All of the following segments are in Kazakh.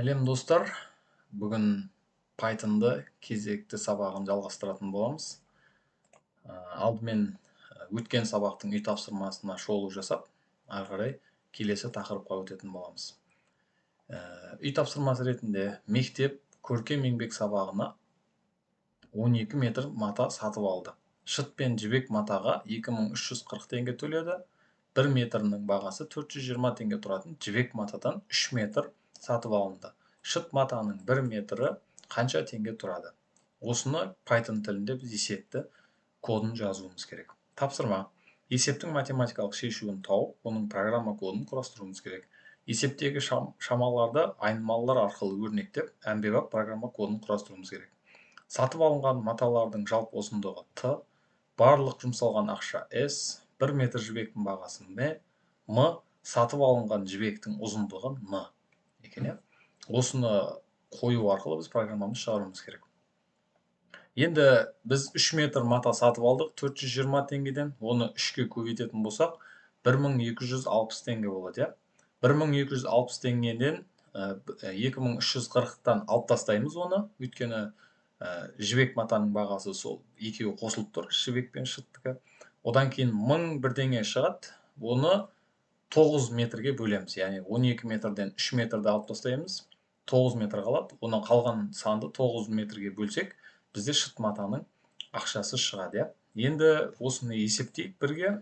Сәлем достар, бүгін Python'ды кезекті сабағын жалғастыратын боламыз. Алдымен өткен сабақтың үй тапсырмасына шолу жасап, ары қарай келесі тақырыпқа өтетін боламыз. Үй тапсырмасы ретінде мектеп көркем еңбек сабағына 12 метр мата сатып алды. Шыт пен жібек матаға 2340 теңге төледі. 1 метрінің бағасы 420 теңге тұратын жібек матадан 3 метр сатып алынды. Шыт матаның 1 метрі қанша теңге тұрады? Осыны Python тілінде біз есепті кодын жазуымыз керек. Тапсырма. Есептің математикалық шешуін тауып, оның программа кодын құрастыруымыз керек. Есептегі шамаларды айнымалылар арқылы өрнектеп, әмбебап программа кодын құрастыруымыз керек. Сатып алынған маталардың жалпы ұзындығы Т, барлық жұмсалған ақша S, 1 метр жібектің бағасы М, сатып алынған жібектің ұзындығы Н. Осыны қою арқылы біз программамызды шығаруымыз керек. Енді біз 3 метр мата сатып алдық 420 теңгеден, оны 3-ке көбейтетін болсақ 1260 теңге болады. 1260 теңгеден 2340-тан алып тастаймыз оны, өйткені жібек матаның бағасы сол екеуі қосылып тұр, жібек пен шыттікі. Одан кейін 1000 бірдеңе шығады, оны 9 метрге бөлеміз, яғни 12 метрден 3 метрді алып тастаймыз, 9 метр қалады, оны қалған санды 9 метрге бөлсек, бізде шыт матаның ақшасы шығады. Енді осыны есептейік бірге.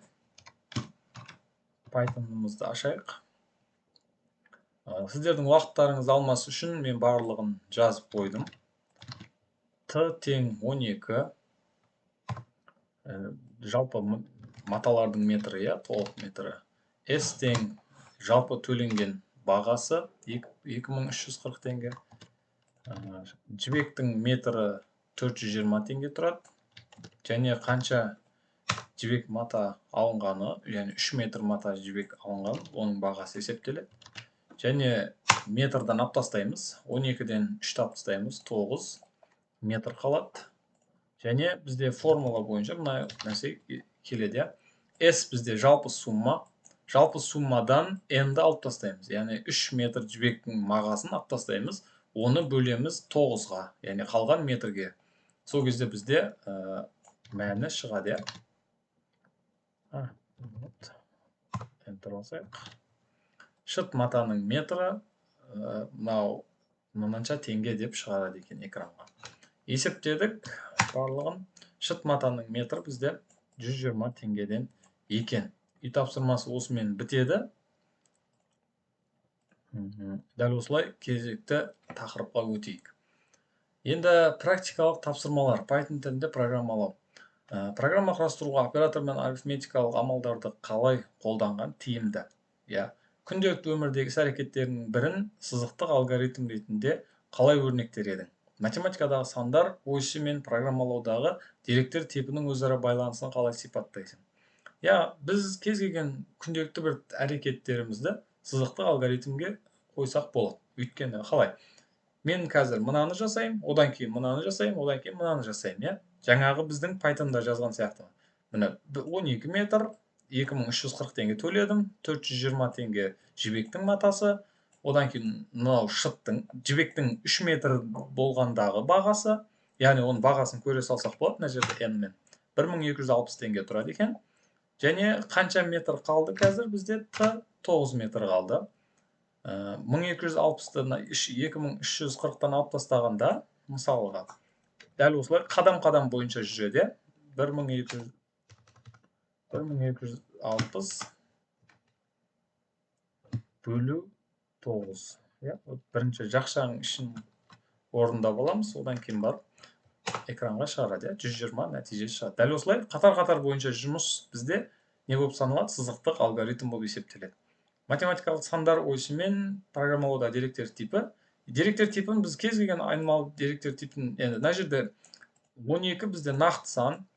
Python'ымызды ашайық. Сіздердің уақыттарыңыз алмас үшін мен барлығын жазып қойдым. Т тең 12, жалпы маталардың метрі, толық метрі. S тең жалпы төленген бағасы 2340 теңге. Жібектің метрі 420 теңге тұрады. Және қанша жібек мата алынғаны, яғни 3 метр мата жібек алынған, оның бағасы есептеледі. Және метрдан алып тастаймыз, 12-ден 3-ті алып тастаймыз, 9 метр қалады. Және бізде формула бойынша мына нәрсе келеді. S бізде жалпы сумма. Жалпы суммадан n-ді алып тастаймыз. Яғни 3 метр жібектің мағасын алып тастаймыз. Оны бөлеміз 9-ға, яғни қалған метрге. Сол кезде бізде мәні шығады. Enter басайық. Шыт матаның метрі мынанша теңге деп шығарады екен экранға. Есептедік барлығын. Шыт матаның метрі бізде 120 теңгеден екен. Үй тапсырмасы осымен бітеді. Дәл осылай кезекті тақырыпқа өтейік. Енді практикалық тапсырмалар. Python тілінде программалау. Программа құрастыруға оператор мен арифметикалық амалдарды қалай қолданған тиімді. Күнделікті өмірдегі іс-әрекеттерінің бірін сызықтық алгоритм ретінде қалай өрнектер едің? Математикадағы сандар ойысы мен программалаудағы деректер типінің өзара байланысын қалай сипаттайсың? Біз кез келген күнделікті бір әрекеттерімізді сызықтық алгоритмге қойсақ болады. Өйткені қалай? Мен қазір мынаны жасайым, одан кейін мынаны жасайым, одан кейін мынаны жасайым. Жаңағы біздің Python'да жазған сияқты. Міне 12 метр, 2340 теңге төледім, 420 теңге жібектің матасы, одан кейін мынау шыттың, жібектің 3 метр болғандағы бағасы, яғни оның бағасын көре салсақ болады, мына жерде n-мен 1260 теңге тұрады екен. Және қанша метр қалды қазір бізде? 9 метр қалды. 1260-тан 2340-тан алып тастағанда, мысалға, дәл осылай қадам-қадам бойынша жүреді. 1260 бөлу 9. Бірінші жақшаның ішін орында боламыз, одан кейін барып экранға шығарады. 120 нәтиже шығады. Дәл осылай қатар-қатар бойынша жұмыс бізде не болып саналады? Сызықтық алгоритм болып есептеледі. Математикалық сандар ойысы мен программалауда деректер типі. Деректер типін біз кез келген айнымалы деректер типін, енді мына жерде 12 бізде нақты сан,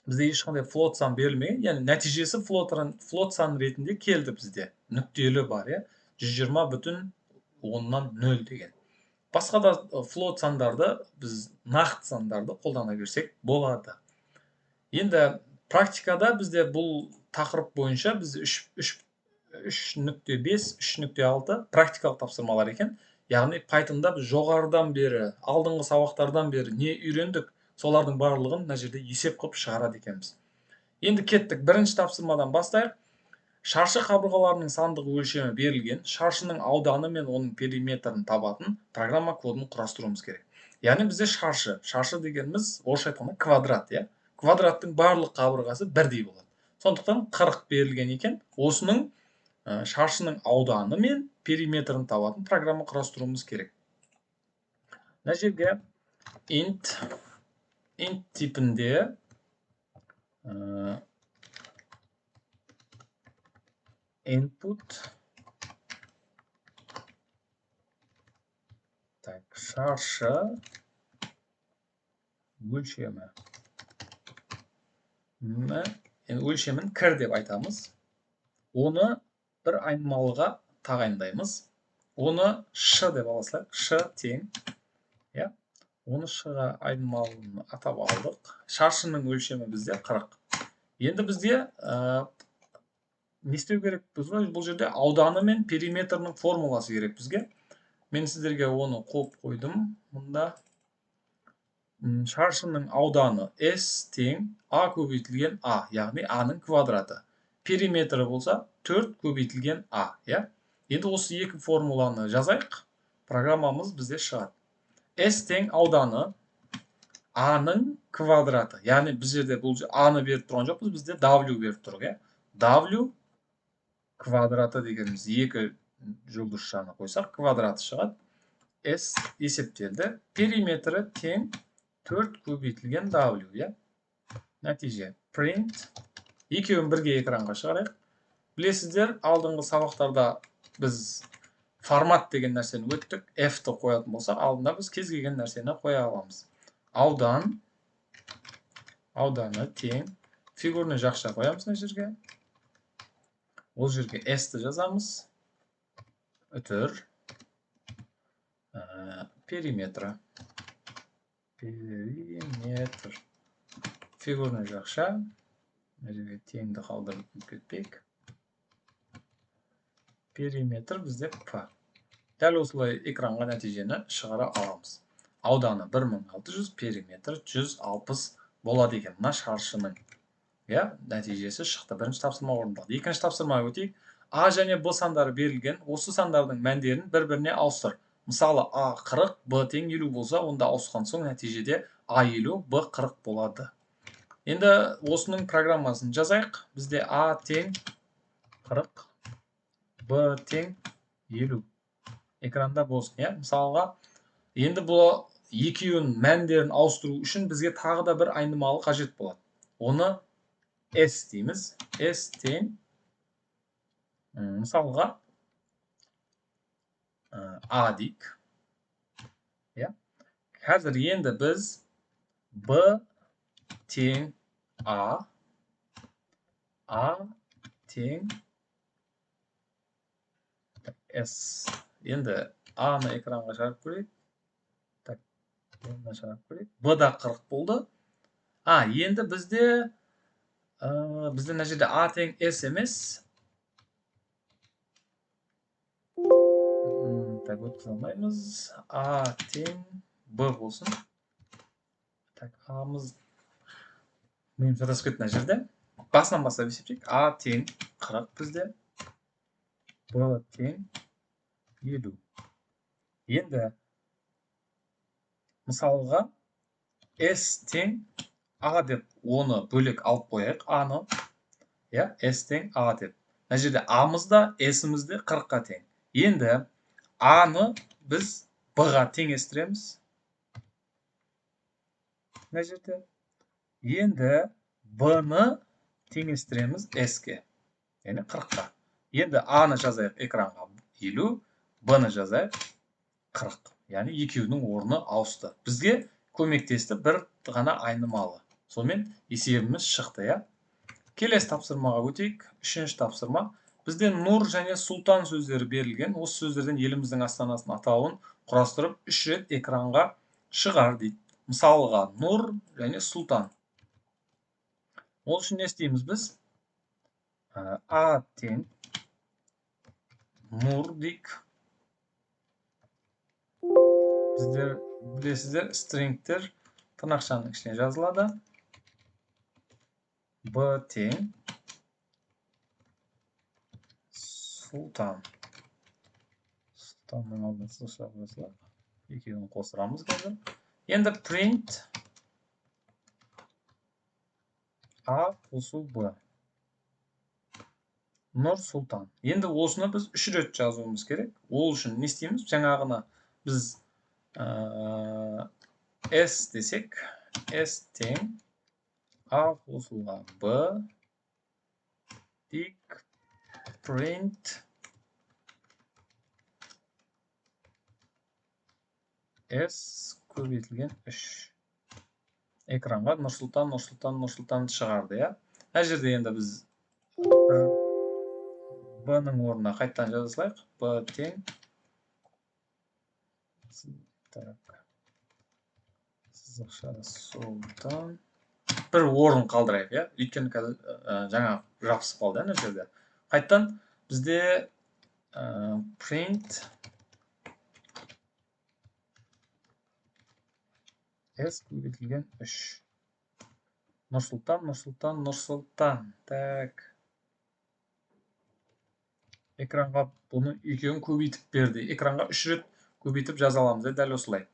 бізде ешқандай флот сан берілмеген, яғни нәтижесі флот сан ретінде келді бізде. Нүктелі бар, 120,0 деген. Басқа да флот сандарды, біз нақты сандарды қолдана берсек болады. Енді практикада бізде бұл тақырып бойынша біз 3.5, 3.6 практикалық тапсырмалар екен. Яғни Pythonда біз жоғарыдан бері, алдыңғы сабақтардан бері не үйрендік, солардың барлығын мына жерде есеп қылып шығарады екенбіз. Енді кеттік, бірінші тапсырмадан бастайық. Шаршы қабырғаларының сандық өлшемі берілген, шаршының ауданы мен оның периметрін табатын программа кодын құрастыруымыз керек. Яғни бізде шаршы дегеніміз орысша айтқанда квадрат, иә. Квадраттың барлық қабырғасы бірдей болады. Сондықтан 40 берілген екен. Осының шаршының ауданы мен периметрін табатын программа құрастыруымыз керек. Мына жерге int типінде input шаршы өлшемі. Өлшемін кір деп айтамыз. Оны бір айнымалыға тағайындаймыз. Оны ш деп аласылайық. Ш тең. Оны ш-ға айнымалыны атап алдық. Шаршының өлшемі бізде 40. Енді бізде не істеу керек? Бұл жерде ауданы мен периметрінің формуласы керек бізге. Мен сіздерге оны қойып қойдым. Мұнда шаршының ауданы S тең A көбейтілген A, яғни A-ның квадраты. Периметрі болса 4 көбейтілген A. Енді осы екі формуланы жазайық. Программамыз бізде шығады. S тең ауданы A-ның квадраты. Яғни біз жерде бұл A-ны беріп тұрған жоқпыз, бізде W беріп тұр. W квадраты дегеніміз екі жұлдызшаны қойсақ, квадраты шығады. S есептелді. Периметрі тең 4 көбейтілген W. Нәтиже print. Екеуін бірге экранға шығарайық. Білесіздер, алдыңғы сабақтарда біз формат деген нәрсені өттік. F-ті қоятын болсақ, алдында біз кез келген нәрсені қоя аламыз. Ауданы тең. Фигурный жақша қоямыз мына жерге. Ол жерге S-ті жазамыз. Үтір. Периметр. Фигурный жақша. Мына жерге теңді қалдырып кетпейік. Периметр бізде P. Дәл осылай экранға нәтижені шығара аламыз. Ауданы 1600, периметр 160 болады екен. Мына шаршының нәтижесі шықты. Бірінші тапсырма орындалды. Екінші тапсырмаға өтейік. А және Б сандары берілген. Осы сандардың мәндерін бір-біріне ауыстыр. Мысалы, А 40, Б тең 50 болса, онда ауысқан соң нәтижеде А 50, Б 40 болады. Енді осының программасын жазайық. Бізде А тең 40, Б тең 50. Экранда болсын. Мысалға, енді бұл екеуінің мәндерін ауыстыру үшін бізге тағы да бір айнымалы қажет болады. Оны S дейміз. S тең, мысалға, A дейік. Қазір енді біз B тең A тең S. Енді A-ны экранға шығарып көрейік. B да 40 болды. Енді бізде мына жерде A тең S емес. Өткізе алмаймыз. A тең B болсын. A-мыз миым шатасып кетті мына жерде. Басынан бастап есептейік. A тең 40 бізде. B тең 50. Енді мысалға S тең A деп оны бөлек алып қояйық. A-ны. S тең A деп. Мына жерде A-мыз да S-міз де 40-қа тең. Енді A-ны біз B-ға теңестіреміз. Мына жерде. Енді B-ны теңестіреміз S-ке. Яғни 40-қа. Енді A-ны жазайық экранға 50, B-ны жазайық 40. Яғни екеуінің орны ауысты. Бізге көмектесті бір ғана айнымалы. Сонымен есебіміз шықты. Келесі тапсырмаға өтейік. Үшінші тапсырма. Бізде Нұр және Сұлтан сөздері берілген. Осы сөздерден еліміздің астанасының атауын құрастырып 3 рет экранға шығар дейді. Мысалға, Нұр және Сұлтан. Ол үшін не істейміз біз? A тең Нұр дейік. Біздер білесіздер, стрингтер тырнақшаның ішіне жазылады. B тең Сұлтан. Сұлтанның алдына сызықша қосылады. Екеуін қосырамыз қазір. Енді print A қосу B. Нұр Сұлтан. Енді осыны біз 3 рет жазуымыз керек. Ол үшін не істейміз? Жаңағына біз S десек, S тең A қосылға B дик print S көбейтілген 3. Экранға Нұрсұлтан, Нұрсұлтан, Нұрсұлтан шығарды, я? Әр жерде енді біз бір B-ның орнына қайттан жаза салайық. B тең сызықша Сұлтан. Бір орын қалдырайық, я? Өйткені жаңа жабысып қалды, әр жерде. Қайттан бізде print S көбейтілген 3. Нұрсұлтан, Нұрсұлтан, Нұрсұлтан. Так. Экранға бұны екеуін көбейтіп берді. Экранға 3 рет көбейтіп жаза аламыз, дәл осылай.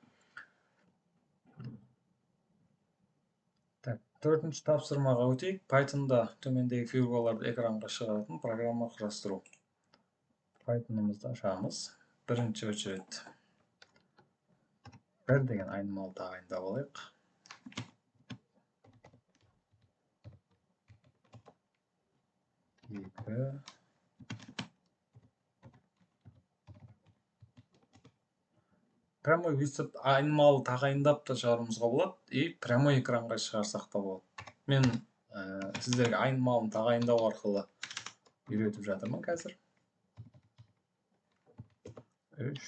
Так, 4-ші тапсырмаға өтейік. Python'да төмендегі фигураларды экранға шығаратын программа құрастыру. Python'ымызды ашамыз. Бірінші очередь 1 деген айнымалы тағайындап алайық. Прямой высып айнымалы тағайындап та шығаруымызға болады, и прямой экранға шығарсақ та болады. Мен сіздерге айнымалын тағайындау арқылы үйретіп жатырмын қазір. 3,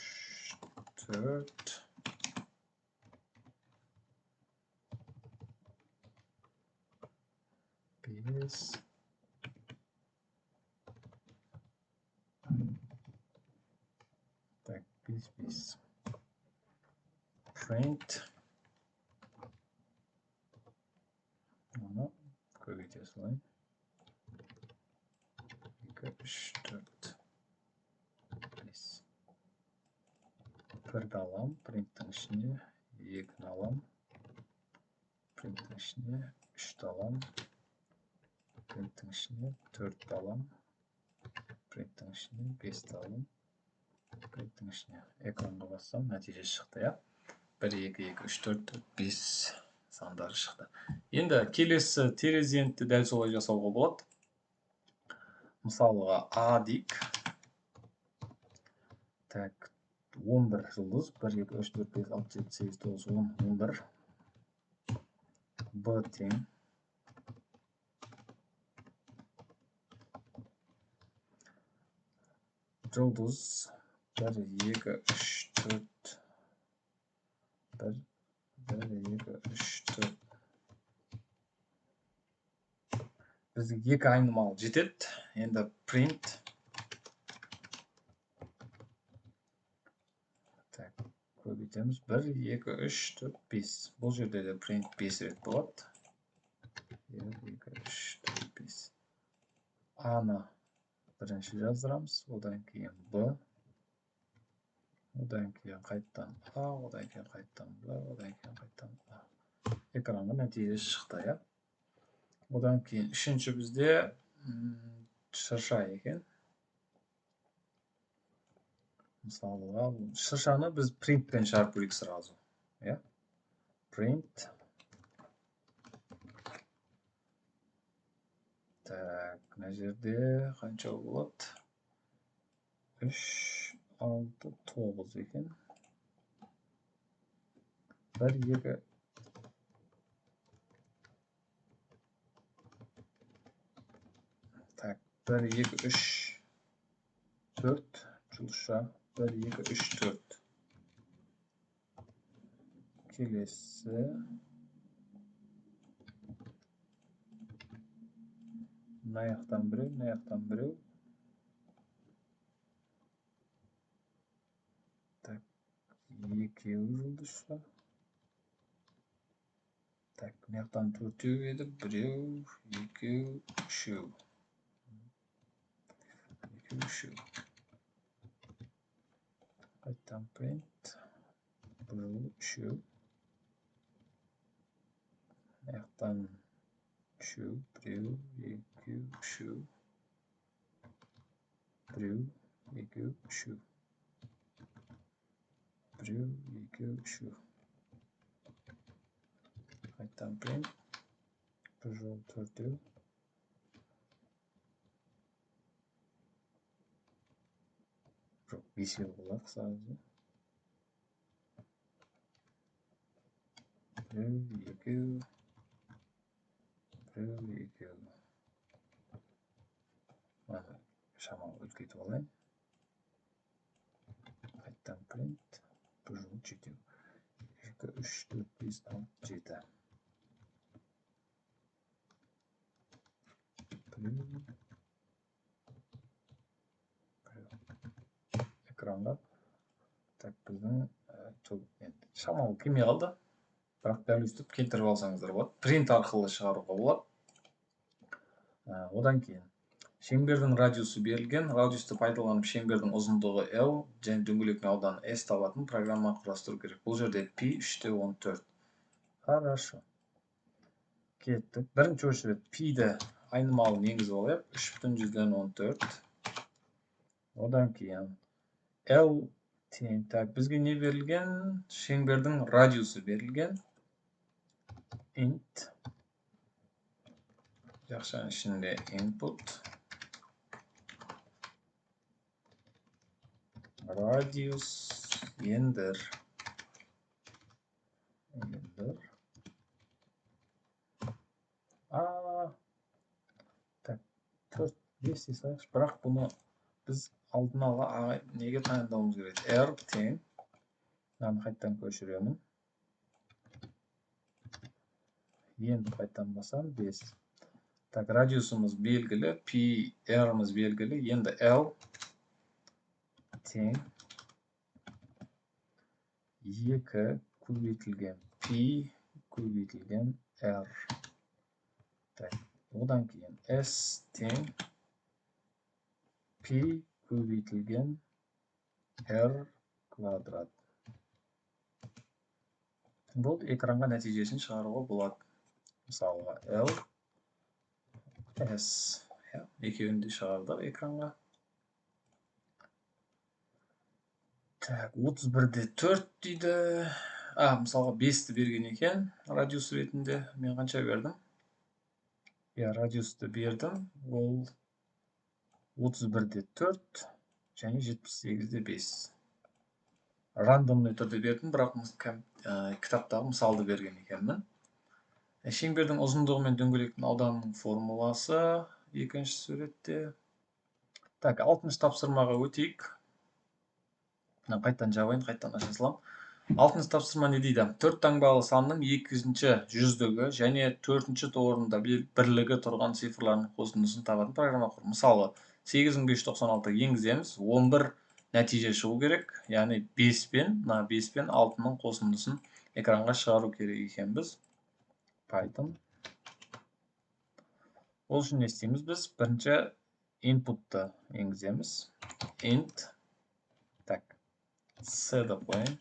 4, 5. Так, 5. Print. Оны көбейте салайын. 2, 3, 4, 5. 1-ді алам, printtің ішіне 2-ні алам, printtің ішіне 3-ті алам, printtің ішіне 4-ті алам, printtің ішіне 5-ті алам, printtің ішіне экранға бассам, нәтиже шықты, я? 1, 2, 2, 3, 4, 4, 5 сандары шықты. Енді келесі терезентті дәл солай жасауға болады. Мысалыға A дейік. Так, 11 жұлдыз. 1, 2, 3, 4, 5, 6, 7, 8, 9, 10, 11. B тең. Жұлдыз. 1, 2, 3, 4. 1, 2, 3, 4. Бізге 2 айнымалы жетеді. Енді print. Так, көбейтеміз. 1, 2, 3, 4, 5. Бұл жерде де print 5 рет болады. 1, 2, 3, 4, 5. A-ны бірінші жаздырамыз. Одан кейін B. Одан кейін қайттан A. Одан кейін қайттан B. Одан кейін қайттан A. Экранға нәтиже шықты, я? Одан кейін үшінші бізде шырша екен. Мысалыға, шыршаны біз printпен шығарып көрейік сразу. Print. Так, мына жерде қанша болады? 3, 6, 9 екен. 1, 2. Так, 1, 2, 3, 4. Жұлдызша. 1, 2, 3, 4. Келесі. Мына жақтан біреу, мына жақтан біреу. Так, екеу жұлдызша. Так, мынаяқтан төртеу еді, біреу, екеу, үшеу. Екеу, үшеу. Қайттан print. Бұл үшеу. Мынаяқтан үшеу, біреу, екеу, үшеу. Біреу, екеу, үшеу. Біреу, екеу, үшеу. Қайттан print. Бұл жол төртеу. Жоқ, бесеу болады сразу. Біреу, екеу. Біреу, екеу. Мана шамалы үлкейтіп алайын. Қайттан print. Бұл жол жетеу. 2, 3, 4, 5, 6, 7. Экранға. Так, біздің шамалы келмей қалды. Бірақ дәл өстіп келтіріп алсаңыздар болады. Принт арқылы шығаруға болады. Одан кейін шеңбердің радиусы берілген. Радиусты пайдаланып шеңбердің ұзындығы L және дөңгелектің ауданы S табатын программа құрастыру керек. Бұл жерде P 3/14. Хорошо. Кеттік. Бірінші очередь P-ді айнымалын енгізіп алайық. 3/14. Одан кейін L тең. Так, бізге не берілген? Шеңбердің радиусы берілген. Int. Жақшаның ішінде input. Radius enter. Так, 4, 5 дейсайықшы. Бірақ бұны біз алдын ала неге таңдауымыз керек? R тең. Мынаны қайттан көшіремін. Енді қайттан басам 5. Так, радиусымыз белгілі, P, R-ымыз белгілі. Енді L тең 2 көбейтілген P көбейтілген R. Так, одан кейін S тең P көбейтілген R квадрат. Бұл экранға нәтижесін шығаруға болады. Мысалға L, S. Екеуінде шығардық экранға. Так, 31/4 дейді. Мысалға 5-ті берген екен. Радиус ретінде мен қанша бердім? Радиусты бердім. Ол 31/4 және 78/5. Рандомный түрде бердім, бірақ кітаптағы мысалды берген екенмін. Шеңбердің ұзындығы мен дөңгелектің ауданының формуласы екінші суретте. Так, 6-шы тапсырмаға өтейік. Қайттан жабайын, қайттан аша салам. 6-шы тапсырма не дейді? 4 таңбалы санның 2-ші жүздігі және 4-ші орында бірлігі тұрған цифрлардың қосындысын табатын программа құр. Мысалы, 8596 енгіземіз, 11 нәтиже шығу керек. Яғни 5 пен 6-ның қосындысын экранға шығару керек екенбіз. Python. Ол үшін не істейміз біз? Бірінші input'ты енгіземіз. Int. Так, C-ді қойын.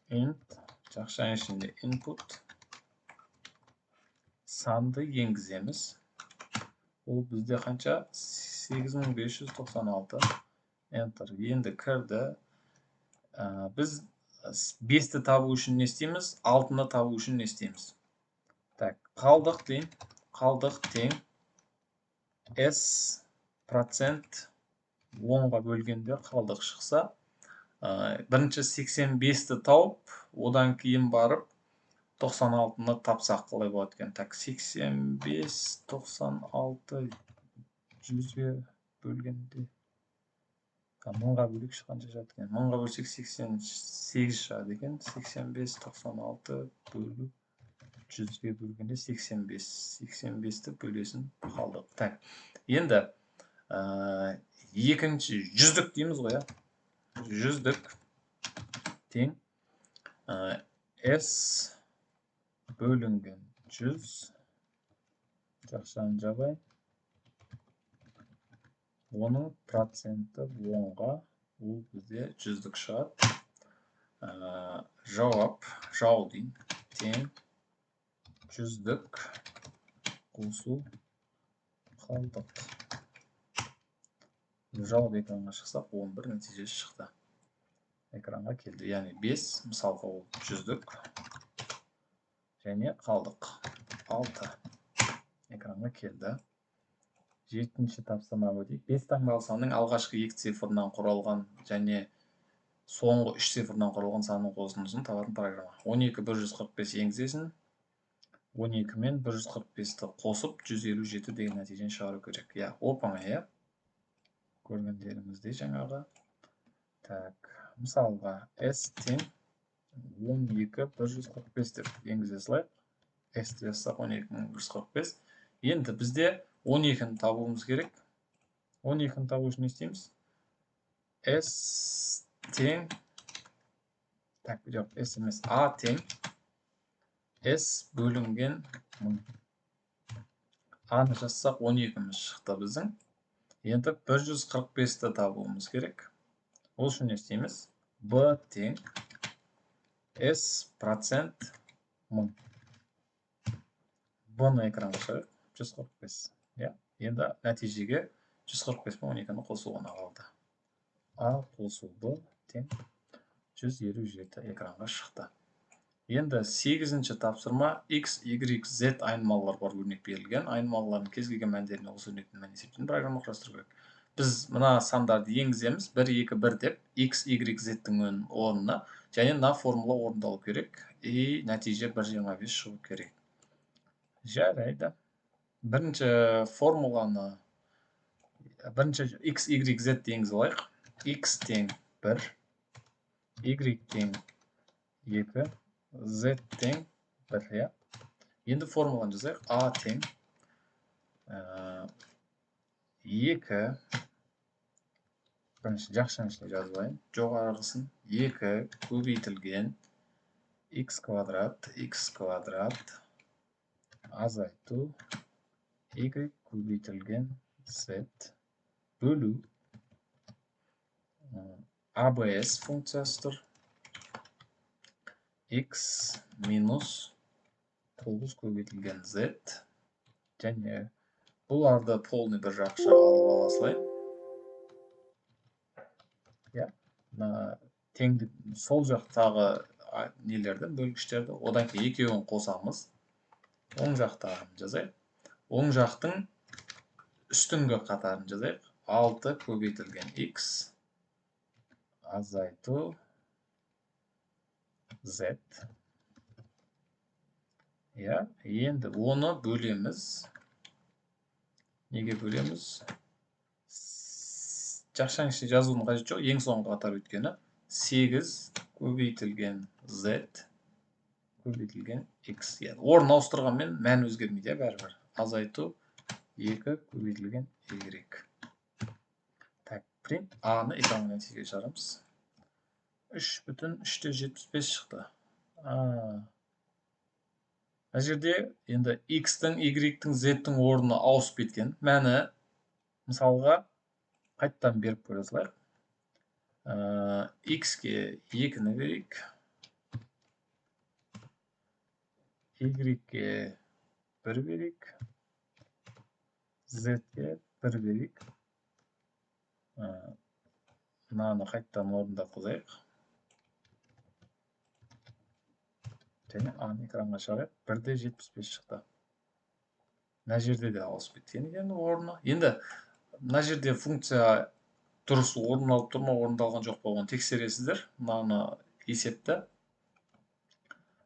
Int. Жақшаның ішінде input. Санды енгіземіз. Ол бізде қанша? 8596. Enter. Енді кірді. Біз 5-ті табу үшін не істейміз? 6-ны табу үшін не істейміз? Так, қалдық дейін. Қалдық тең. S процент 10-ға бөлгенде қалдық шықса, бірінші 85-ті тауып, одан кейін барып 96-ны тапсақ қалай болады екен. Так, 85, 96, 100-ге бөлгенде. 1000-ға бөлік шыққанша жатқан. 1000-ға бөлсек 88 шығады екен. 85, 96 бөліп 100-ге бөлгенде 85. 85-ті бөлесін қалдық. Так, енді екінші жүздік дейміз ғой. Жүздік. тең S бөлінген 100, жақшаны жабай, оның проценті 10-ға, ол бізде 100-дік шығады. Жауап, жау дейін, тең 100-дік қосу қалдық. Жауап экранға шықсақ, 11 нәтижесі шықты. Экранға келді. Яғни 5, мысалға ол 100-дік. Және қалдық 6. Экранға келді. 7-ші тапсырма өтейік. 5 таңдалы санның алғашқы 2 цифрынан құралған және соңғы 3 цифрынан құралған санның қосындысын табатын программа. 12 145 енгізесің. 12 мен 145-ті қосып 157 деген нәтижені шығару керек. Я, оп-оңай, я. Көргендеріңізде жаңағы. Так, мысалға S тең 12 145 деп енгізе салайық. S-ті жазсақ 12 145. Енді бізде 12-ні табуымыз керек. 12-ні табу үшін не істейміз? S тең, так, жоқ, S емес, A тең S бөлінген 1000. A-ны жазсақ 12-міз шықты біздің. Енді 145-ті табуымыз керек. Ол үшін не істейміз? B тең S процент 1000. B-ны экранға шығайық, 145. Енді нәтижеге 145 пен 12-ні қосуына қалды. A қосу B тең 157 экранға шықты. Енді 8-ші тапсырма X, Y, Z айнымалылар бар өрнек берілген. Айнымалылардың кез келген мәндеріне осы өрнектің мәнін есептейтін программа құрастыру керек. Біз мына сандарды енгіземіз, 1, 2, 1 деп, X, Y, Z-дің орнына, және мына формула орындалу керек. И нәтиже 1,25 шығу керек. Жарайды. Бірінші формуланы, бірінші X, Y, Z-ді енгізе алайық. X тең 1, Y тең 2, Z тең 1. Енді формуланы жазайық. A тең 2, бірінші жақшаның ішіне жазып алайын. Жоғарғысын 2 көбейтілген x квадрат азайту y көбейтілген z бөлу ABS функциясы тұр. X минус 9 көбейтілген z және бұларды полный бір жақша алып аласылайын. Теңдік сол жақтағы нелерді, бөлгіштерді, одан кейін екеуін қосамыз. Оң жақтағын жазайық. Оң жақтың үстіңгі қатарын жазайық. 6 көбейтілген x азайту z. Енді оны бөлеміз. Неге бөлеміз? Жақшаның ішіне жазуының қажеті жоқ. Ең соңғы қатар өткені 8 көбейтілген z көбейтілген x. Орын ауыстырғанмен мән өзгермейді, бәрібір. Азайту 2 көбейтілген y. Так, принт A-ны экранға нәтижеге шығарамыз. 3,375 шықты. Мына жерде енді x-тің, y-тің, z-тің орны ауысып кеткен. Мәні мысалға қайттан беріп көре салайық. X-ке 2-ні берейік. Y-ке 1 берейік. Z-ке 1 берейік. Мынаны қайттан орында қозайық. Және A-ны экранға шығарайық. 1,75 шықты. Мына жерде де ауысып кеткен екен орны. Енді мына жерде функция дұрыс орын алып тұр ма, орындалған жоқ па, оны тексересіздер. Мынаны есепті.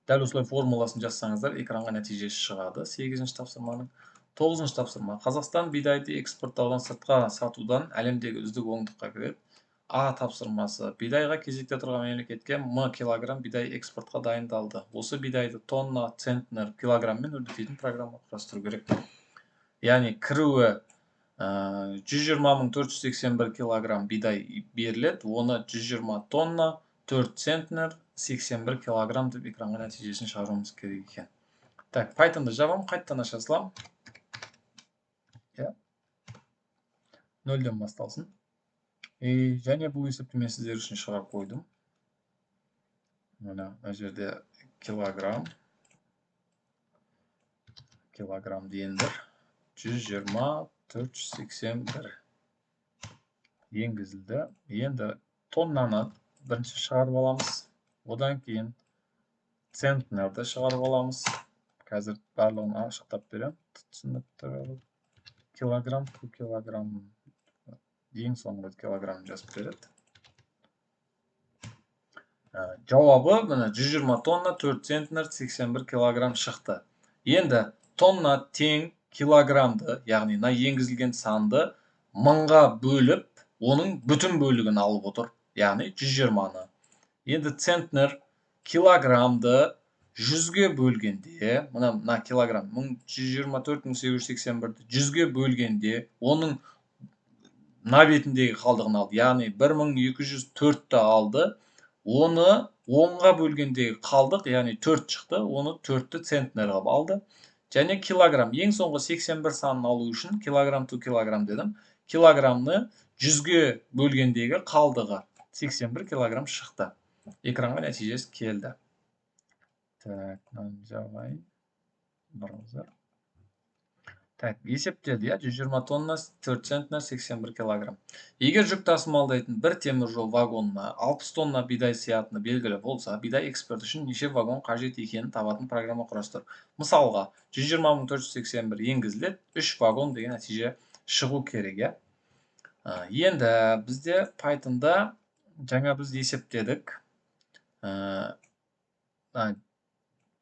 Дәл осылай формуласын жазсаңыздар, экранға нәтижесі шығады. 8-ші тапсырманың. 9-ші тапсырма. Қазақстан бидайды экспорттаудан сыртқа сатудан әлемдегі үздік ондыққа кіреді. А тапсырмасы. Бидайға кезекте тұрған мемлекетке М килограмм бидай экспортқа дайындалды. Осы бидайды тонна, центнер, килограмммен өрлететін программа құрастыру керек. Яғни кіруі 120 481 килограмм бидай беріледі. Оны 120 тонна 4 центнер 81 килограмм деп экранға нәтижесін шығаруымыз керек екен. Так, Python'ды жабам, қайттан аша салам. Нөлден басталсын. Және бұл есептеме сіздер үшін шығарып қойдым. Мына жерде килограмм дейіндір 120,481 енгізілді. Енді тоннаны бірінші шығарып аламыз. Одан кейін центнерді шығарып аламыз. Қазір барлығын ашықтап берем. Килограмм, килограмм. Ең соңғы килограмм жазып береді. Жауабы мына 120 тонна 4 центнер 81 килограмм шықты. Енді тонна тең килограммды, яғни енгізілген санды 1000-ға бөліп, оның бүтін бөлігін алып отыр, яғни 120-ны. Енді центнер килограммды 100-ге бөлгенде, мына килограмм 124.881-ді 100-ге бөлгенде, оның бетіндегі қалдығын алды, яғни 1204-ті алды. Оны 10-ға бөлгендегі қалдық, яғни 4 шықты, оны 4-ті центнер ғып алды. Және килограмм, ең соңғы 81 санын алу үшін килограмм to килограмм дедім. Килограммны 100-ге бөлгендегі қалдығы 81 килограмм шықты. Экранға нәтижесі келді. Так, жабайын. Браузер. Так, есептеді, 120 тонна 4 центнер 81 килограмм. Егер жүк тасымалдайтын бір темір жол вагонына 60 тонна бидай сиятыны белгілі болса, бидай экспорт үшін неше вагон қажет екенін табатын программа құрастыр. Мысалға, 120.481 енгізіледі, 3 вагон деген нәтиже шығу керек. Енді бізде Python'да жаңа біз есептедік.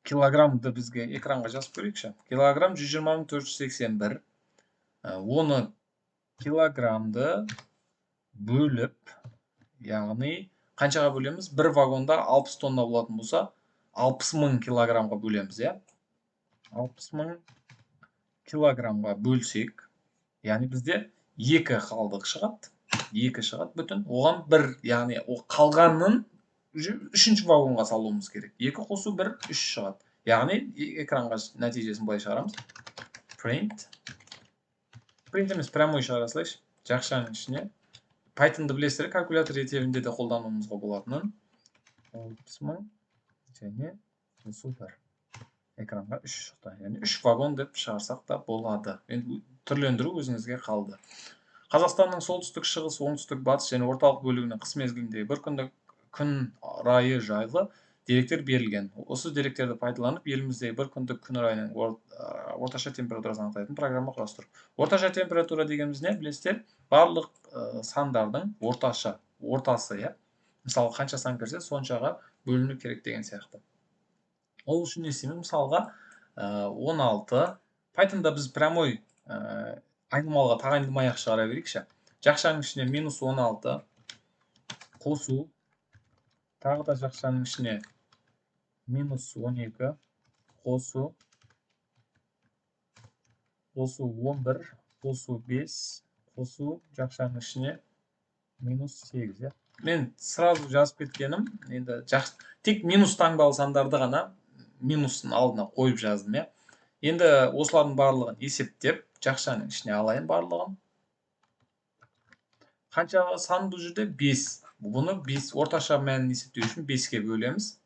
Килограммды бізге экранға жазып көрейікші. Килограмм 120.481. Оны килограммды бөліп, яғни қаншаға бөлеміз? Бір вагонда 60 тонна болатын болса, 60.000 килограммға бөлеміз. 60.000 килограммға бөлсек, яғни бізде 2 қалдық шығады. 2 шығады бүтін. Оған 1, яғни қалғанын 3-ші вагонға салуымыз керек. 2 қосу 1, 3 шығады. Яғни экранға нәтижесін былай шығарамыз. Print емес, прямой шығара салайыншы. Жақшаның ішіне. Python'ды білесіздер, калькулятор етебінде де қолдануымызға болатынын. 60.000 және супер. Экранға 3 шықты. Яғни 3 вагон деп шығарсақ та болады. Түрлендіру өзіңізге қалды. Қазақстанның солтүстік, шығыс, оңтүстік, батыс және орталық бөлігінің қыс мезгіліндегі бір күндік күн райы жайлы деректер берілген. Осы деректерді пайдаланып, еліміздегі бір күндік күн райының орташа температурасын анықтайтын программа құрастыр. Орташа температура дегеніміз не? Білесіздер, барлық сандардың ортасы, Мысалы, қанша сан кірсе, соншаға бөліну керек деген сияқты. Ол үшін не істейміз? Мысалға, 16. Python'да біз прямой айнымалыға тағайындамай-ақ шығара берейікші. Жақшаның ішіне -16 қосу, тағы да жақшаның ішіне -12 қосу, 11 қосу 5 қосу, жақшаның ішіне -8. Мен сразу жазып кеткенім, енді тек минус таңбалы сандарды ғана минустың алдына қойып жаздым. Енді осылардың барлығын есептеп, жақшаның ішіне алайын барлығын. Қанша сан бұл жерде? 5. Бұны 5 орташа мәнін есептеу үшін 5-ке бөлеміз.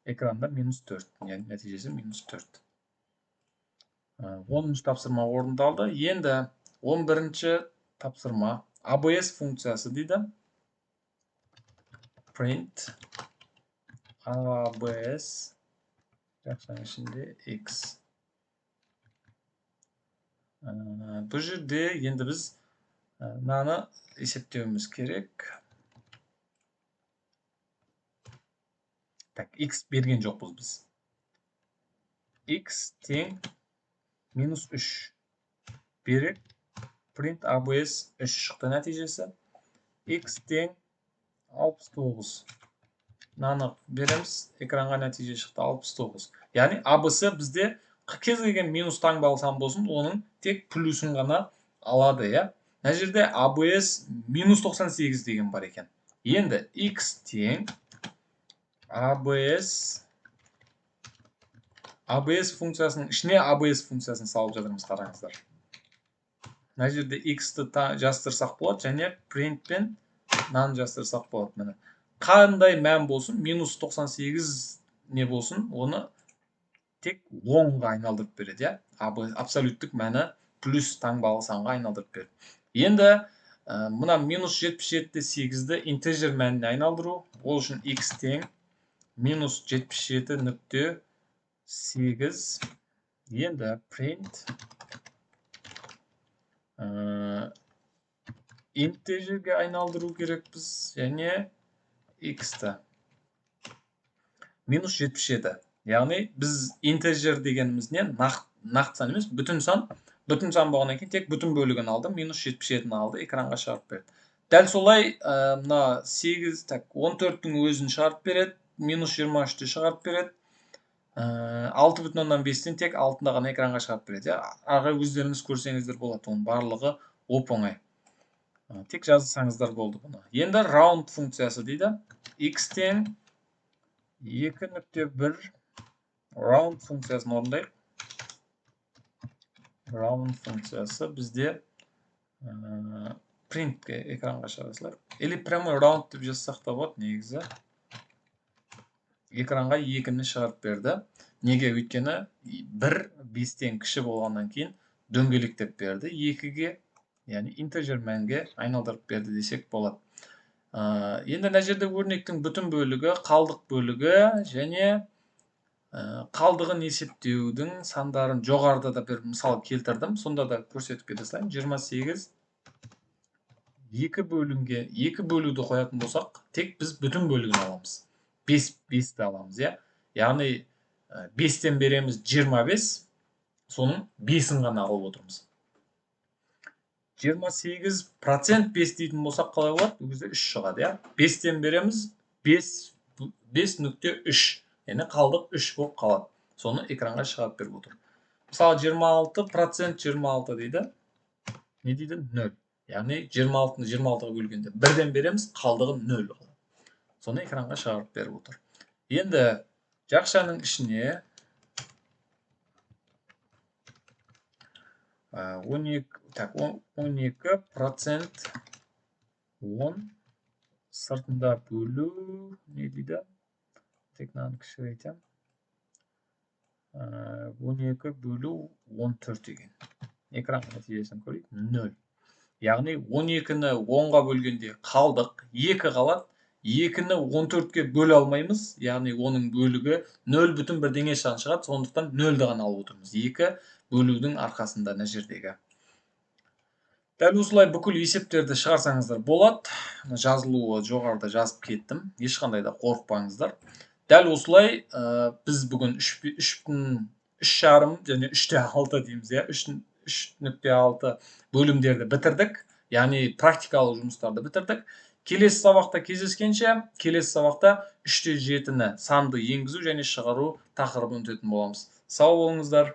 Экранда -4. Яғни нәтижесі -4. 10-ші тапсырма орындалды. Енді 11-ші тапсырма ABS функциясы дейді. Print ABS жақшаның ішінде X. Бұл жерде енді біз мынаны есептеуіміз керек. Так, X берген жоқпыз біз. X тең -3 берек. Print ABS 3 шықты нәтижесі. X тең 69. Мынаны береміз. Экранға нәтиже шықты 69. Яғни ABS бізде кез келген минус таңбалы сан болсын, оның тек плюсын ғана алады. Мына жерде ABS -98 деген бар екен. Енді X тең ABS функциясының ішіне ABS функциясын салып жатырмыз, қараңыздар. Мына жерде x-ті жаздырсақ болады, және print пен нан жаздырсақ болады. Міне. Қандай мән болсын, -98 не болсын, оны тек 10-ға айналдырып береді, я? Абсолюттік мәні плюс таңбалы санға айналдырып береді. Енді мына -77,8-ді интежер мәніне айналдыру, ол үшін x тең -77,8. Енді print интежерге айналдыру керекпіз, және x-ті -77. Яғни біз интежер дегеніміз не? Нақты сан емес, бүтін сан. Бүтін сан болғаннан кейін тек бүтін бөлігін алды, -77-ні алды, экранға шығарып берді. Дәл солай мына 14-тің өзін шығарып береді, -23-ті шығарып береді. 6,5-тен тек 6-ны ғана экранға шығарып береді. Арға өздеріңіз көрсеңіздер болады, оның барлығы оп-оңай. Тек жазсаңыздар болды бұны. Енді round функциясы дейді. X тең 2,1 round функциясын орындайық. Round функциясы бізде printке экранға шығарасылар. Или прямой round деп жазсақ та болады, негізі. Экранға 2-ні шығарып берді. Неге? Өйткені 1 5-тен кіші болғаннан кейін дөңгелектеп берді. 2-ге, яғни интежер мәнге айналдырып берді десек болады. Енді мына жерде өрнектің бүтін бөлігі, қалдық бөлігі және қалдығын есептеудің сандарын жоғарыда да бір мысал келтірдім. Сонда да көрсетіп кете салайын. 28 2 бөлуді қоятын болсақ, тек біз бүтін бөлігін аламыз. 5-ті аламыз, я? Яғни 5-тен береміз 25, соның 5-ін ғана алып отырмыз. 28% 5 дейтін болсақ қалай болады? Бұл кезде 3 шығады, я? 5-тен береміз 5,3. Яғни қалдық 3 болып қалады. Соны экранға шығарып беріп отыр. Мысалы 26% 26 дейді. Не дейді? 0. Яғни 26-ны 26-ға бөлгенде 1-ден береміз, қалдығы 0 болады. Соны экранға шығарып беріп отыр. Енді жақшаның ішіне 12% 10 сыртында бөлу не дейді? Тек мынаны кішірейтем. 12 бөлу 14 деген. Экранға нәтижесін көрейік. 0. Яғни 12-ні 10-ға бөлгенде қалдық 2 қалады. 2-ні 14-ке бөле алмаймыз. Яғни оның бөлігі 0,1 деңе сан шығады. Сондықтан 0-ді ғана алып отырмыз. 2 бөлудің арқасында мына жердегі. Дәл осылай бүкіл есептерді шығарсаңыздар болады. Жазылуы жоғарыда жазып кеттім. Ешқандай да қорықпаңыздар. Дәл осылай біз бүгін 3,5 және 3,6 дейміз, 3,6 бөлімдерді бітірдік. Яғни практикалық жұмыстарды бітірдік. Келесі сабақта кездескенше, келесі сабақта 3,7-ні санды енгізу және шығару тақырыбын өтетін боламыз. Сау болыңыздар.